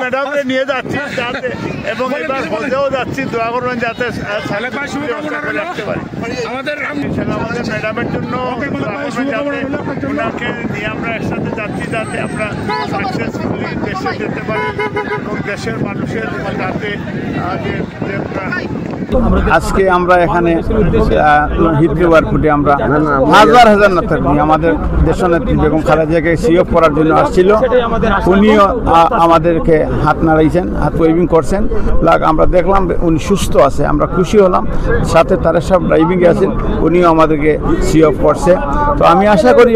ম্যাডামকে নিয়ে যাচ্ছি যাতে এবং এবার হজেও যাচ্ছি দোয়া করবেন যাতে রাখতে পারি আমাদের ম্যাডামের জন্য ওনাকে নিয়ে আমরা একসাথে যাচ্ছি যাতে আমরা সাকসেসফুলি দেশে যেতে পারি এবং দেশের মানুষের যাতে আজকে আমরা এখানে হিটলি এয়ারপোর্টে আমরা হাজার হাজার নেতাকর্মী আমাদের দেশনেত্রী বেগম খালেদা জিয়াকে সিএফ করার জন্য আসছিল। উনিও আমাদেরকে হাত নাড়াইছেন, হাত ওয়েভিং করছেন। আমরা দেখলাম উনি সুস্থ আছে, আমরা খুশি হলাম। সাথে তারা সব ড্রাইভিংয়ে আছেন, উনিও আমাদেরকে সিএফ করছে। তো আমি আশা করি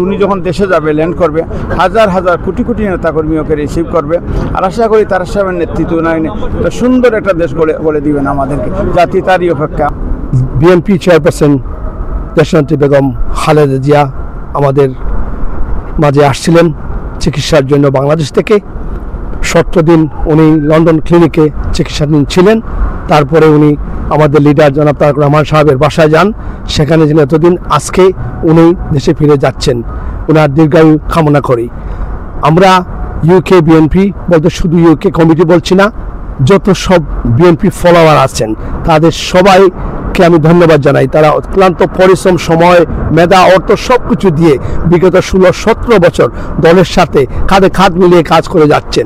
উনি যখন দেশে যাবে, ল্যান্ড করবে, হাজার হাজার কোটি কোটি নেতাকর্মী ওকে রিসিভ করবে। আর আশা করি তারা সাহেবের নেতৃত্ব সুন্দর একটা দেশ গড়ে দিবেন আমাদেরকে, জাতি তারই অপেক্ষা। বিএনপি চেয়ারপারসন দেশনেত্রী বেগম খালেদা জিয়া আমাদের মাঝে আসছিলেন চিকিৎসার জন্য বাংলাদেশ থেকে। 17 দিন উনি লন্ডন ক্লিনিকে চিকিৎসাধীন ছিলেন। তারপরে উনি আমাদের লিডার জনাব তারেক রহমান সাহেবের বাসায় যান, সেখানে যিনি এতদিন, আজকে উনি দেশে ফিরে যাচ্ছেন। ওনার দীর্ঘায়ু কামনা করি। আমরা ইউকে বিএনপি বলতে শুধু ইউকে কমিটি বলছি না, যত সব বিএনপি ফলোয়ার আছেন তাদের সবাইকে আমি ধন্যবাদ জানাই। তারা অক্লান্ত পরিশ্রম, সময়, মেধা, অর্থ সব কিছু দিয়ে বিগত 16-17 বছর দলের সাথে কাঁধে কাঁধ মিলিয়ে কাজ করে যাচ্ছেন।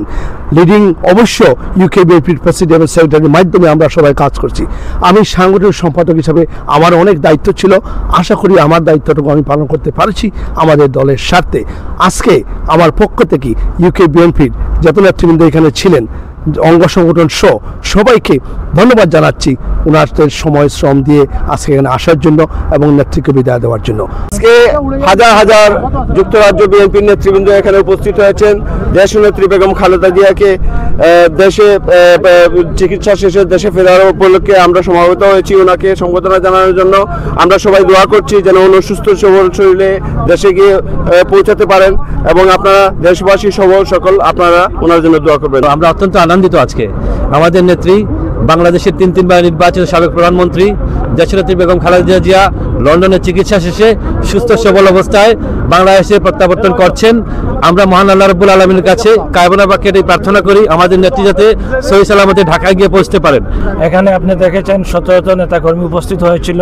লিডিং অবশ্য ইউকে বিএনপির প্রেসিডেন্ট এবং সেক্রেটারির মাধ্যমে আমরা সবাই কাজ করছি। আমি সাংগঠনিক সম্পাদক হিসাবে আমার অনেক দায়িত্ব ছিল। আশা করি আমার দায়িত্বটুকু আমি পালন করতে পারছি আমাদের দলের স্বার্থে। আজকে আমার পক্ষ থেকে ইউকে বিএনপির যত নেতৃবৃন্দ এখানে ছিলেন, অঙ্গ সংগঠন সহ সবাইকে ধন্যবাদ জানাচ্ছি ওনাদের সময় শ্রম দিয়ে আজকে এখানে আসার জন্য এবং নেতৃত্বকে বিদায় দেওয়ার জন্য। আজকে হাজার হাজার যুক্তরাজ্য বিএনপির নেতৃবৃন্দ এখানে উপস্থিত হয়েছেন। দেশনেত্রী বেগম খালেদা জিয়াকে দেশে চিকিৎসা শেষে দেশে ফেরার উপলক্ষে আমরা সমবেত হয়েছি ওনাকে সংবর্ধনা জানানোর জন্য। আমরা সবাই দোয়া করছি যেন উনি সুস্থ সবল শরীরে দেশে গিয়ে পৌঁছাতে পারেন এবং আপনারা দেশবাসী সকল আপনারা ওনার জন্য দোয়া করবেন। আমরা অত্যন্ত আনন্দিত আজকে আমাদের নেত্রী, বাংলাদেশের 3বার নির্বাচিত সাবেক প্রধানমন্ত্রী দেশনেত্রী বেগম খালেদা জিয়া লন্ডনে চিকিৎসা শেষে সুস্থ সবল অবস্থায় বাংলাদেশে প্রত্যাবর্তন করছেন। আমরা মহান আল্লাহ রাব্বুল আলামিনের কাছে কায়বানা বাক্যে প্রার্থনা করি আমাদের নেত্রী যাতে সহি সালামতে ঢাকায় গিয়ে পৌঁছতে পারেন। এখানে আপনি দেখেছেন 17 নেতাকর্মী উপস্থিত হয়েছিল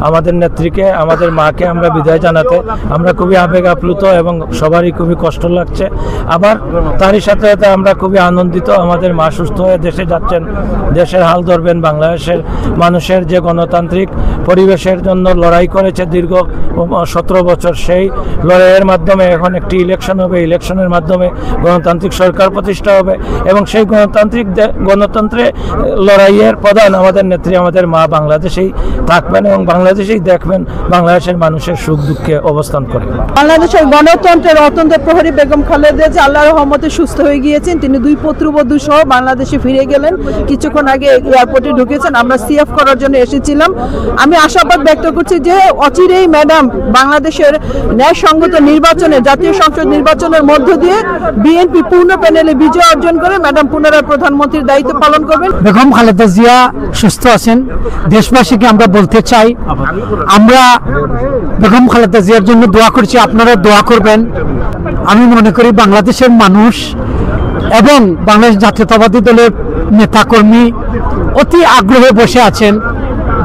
আমাদের নেত্রীকে, আমাদের মাকে আমরা বিদায় জানাতে। আমরা খুবই আবেগ আপ্লুত এবং সবারই খুবই কষ্ট লাগছে। আবার তারই সাথে সাথে আমরা খুবই আনন্দিত, আমাদের মা সুস্থ হয়ে দেশে যাচ্ছেন, দেশের হাল ধরবেন। বাংলাদেশের মানুষের যে গণতান্ত্রিক পরিবেশের জন্য লড়াই করেছে দীর্ঘ 17 বছর, সেই লড়াইয়ের মাধ্যমে এখন একটি ইলেকশন হবে, ইলেকশনের মাধ্যমে গণতান্ত্রিক সরকার প্রতিষ্ঠা হবে এবং সেই গণতন্ত্রে লড়াইয়ের প্রধান আমাদের নেত্রী, আমাদের মা বাংলাদেশেই থাকবেন এবং বাংলাদেশেই দেখবেন বাংলাদেশের মানুষের সুখ দুঃখে অবস্থান করে। বাংলাদেশের গণতন্ত্রের অত্যন্ত প্রহরী বেগম খালেদা জিয়া আল্লাহর রহমতে সুস্থ হয়ে গিয়েছেন। তিনি 2 পুত্রবধূ সহ বাংলাদেশে ফিরে গেলেন, কিছুক্ষণ আগে এয়ারপোর্টে ঢুকেছেন। আমরা সিএফ করার জন্য এসেছিলাম। আমি আশাবাদ ব্যক্ত করছি যে অচিরেই ম্যাডাম বাংলাদেশের ন্যায়সঙ্গত নির্বাচনে, জাতীয় সংসদ নির্বাচনের মধ্য দিয়ে বিএনপি পূর্ণ প্যানেলে বিজয় অর্জন করে ম্যাডাম পুনরায় প্রধানমন্ত্রীর দায়িত্ব পালন করবেন। বেগম খালেদা জিয়া সুস্থ আছেন। দেশবাসীকে আমরা বলতে চাই, আমরা বেগম খালেদা জিয়ার জন্য দোয়া করছি, আপনারা দোয়া করবেন। আমি মনে করি বাংলাদেশের মানুষ এবং বাংলাদেশ জাতীয়তাবাদী দলের নেতাকর্মী অতি আগ্রহে বসে আছেন,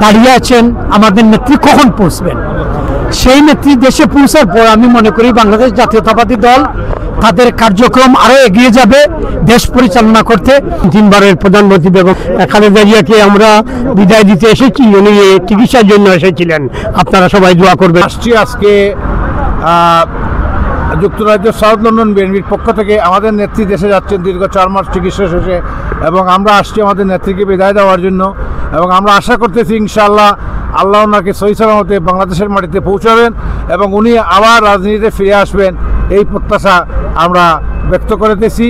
দাঁড়িয়ে আছেন আমাদের নেত্রী কখন পৌঁছবেন। সেই নেত্রী দেশে পৌঁছার পর আমি মনে করি বাংলাদেশ জাতীয়তাবাদী দল তাদের কার্যক্রম আরো এগিয়ে যাবে দেশ পরিচালনা করতে। 3বারের প্রধানমন্ত্রী বেগম খালেদা জিয়াকে আমরা বিদায় দিতে এসেছি, উনি চিকিৎসার জন্য এসেছিলেন, আপনারা সবাই দোয়া করবেন। আসছি আজকে যুক্তরাজ্য সাউথ লন্ডন বিএনপির পক্ষ থেকে আমাদের নেত্রী দেশে যাচ্ছেন দীর্ঘ 4 মাস চিকিৎসা শেষে, এবং আমরা আসছি আমাদের নেত্রীকে বিদায় দেওয়ার জন্য, এবং আমরা আশা করতেছি ইনশাআল্লাহ আল্লাহ ওনাকে সহি সালামতে বাংলাদেশের মাটিতে পৌঁছাবেন এবং উনি আবার রাজনীতিতে ফিরে আসবেন, এই প্রত্যাশা আমরা ব্যক্ত করতেছি।